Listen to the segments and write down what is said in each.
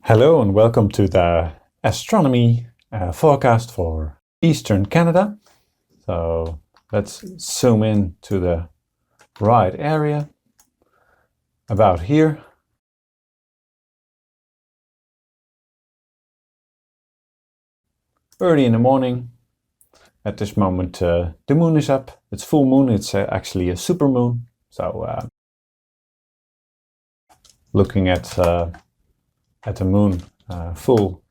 Hello and welcome to the astronomy forecast for Eastern Canada. So let's zoom in to the right area, about here. Early in the morning, at this moment the moon is up. It's full moon, it's actually a super moon. So looking at the moon full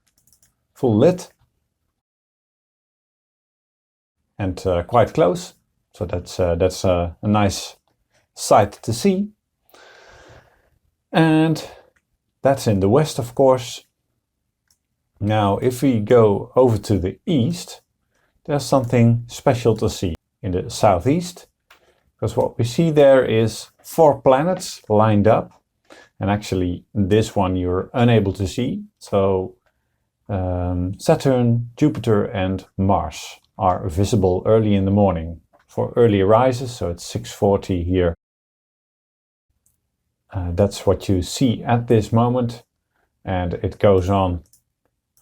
lit and quite close. So that's a nice sight to see. And that's in the west, of course. Now, if we go over to the east, there's something special to see in the southeast, because what we see there is 4 planets lined up, and actually this one you're unable to see. So Saturn, Jupiter and Mars are visible early in the morning for early rises, so it's 6:40 here. That's what you see at this moment, and it goes on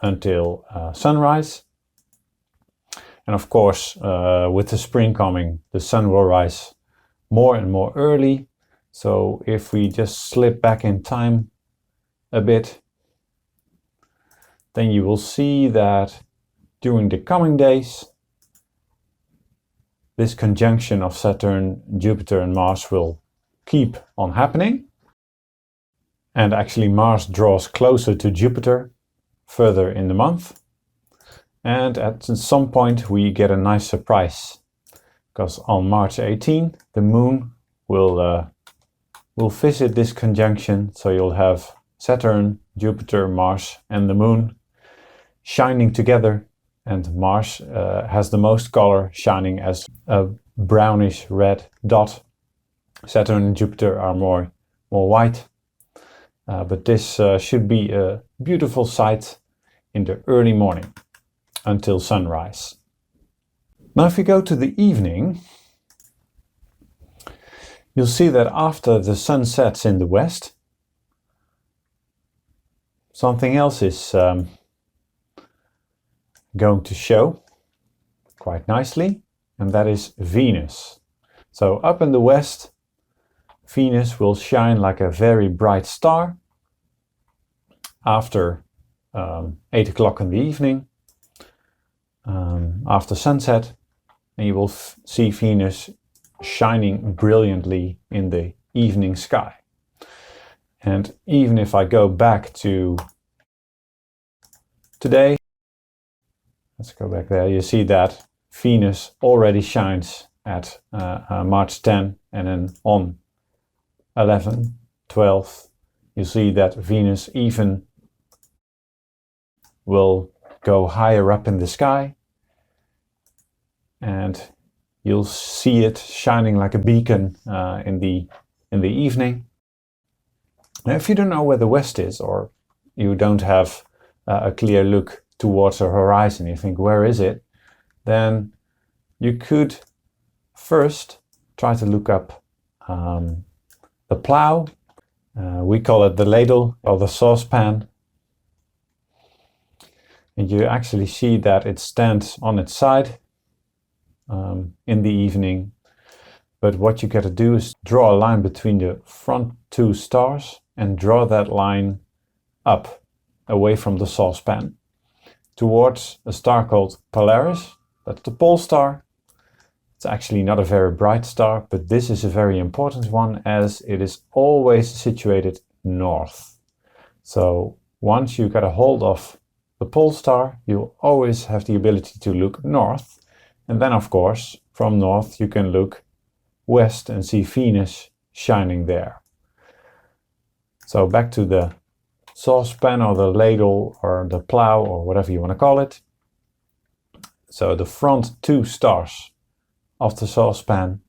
until sunrise. And of course, with the spring coming, the sun will rise more and more early. So if we just slip back in time a bit, then you will see that during the coming days, this conjunction of Saturn, Jupiter and Mars will keep on happening. And actually Mars draws closer to Jupiter further in the month. And at some point we get a nice surprise, because on March 18 the moon will visit this conjunction. So you'll have Saturn, Jupiter, Mars and the moon shining together, and Mars has the most color, shining as a brownish red dot. Saturn and Jupiter are more white. But this should be a beautiful sight in the early morning until sunrise. Now if you go to the evening, you'll see that after the sun sets in the west, something else is going to show quite nicely, and that is Venus. So up in the west, Venus will shine like a very bright star after 8 o'clock in the evening, after sunset, and you will see Venus shining brilliantly in the evening sky. And even if I go back to today, let's go back there, you see that Venus already shines at March 10, and then on 11, 12, you see that Venus even will go higher up in the sky, and you'll see it shining like a beacon in the evening. Now, if you don't know where the west is, or you don't have a clear look towards the horizon, you think, where is it? Then you could first try to look up the plow. We call it the ladle or the saucepan. And you actually see that it stands on its side in the evening. But what you got to do is draw a line between the front 2 stars and draw that line up away from the saucepan towards a star called Polaris. That's the pole star. It's actually not a very bright star, but this is a very important one, as it is always situated north. So once you get a hold of the pole star, you always have the ability to look north. And then, of course, from north you can look west and see Venus shining there. So back to the saucepan or the ladle or the plow or whatever you want to call it. So the front 2 stars of the saucepan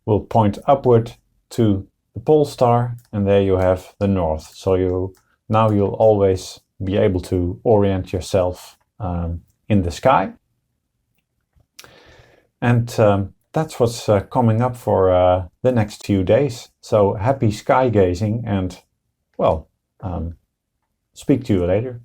will point upward to the pole star, and there you have the north. So you'll always be able to orient yourself in the sky. And that's what's coming up for the next few days. So happy sky gazing, and well, Speak to you later.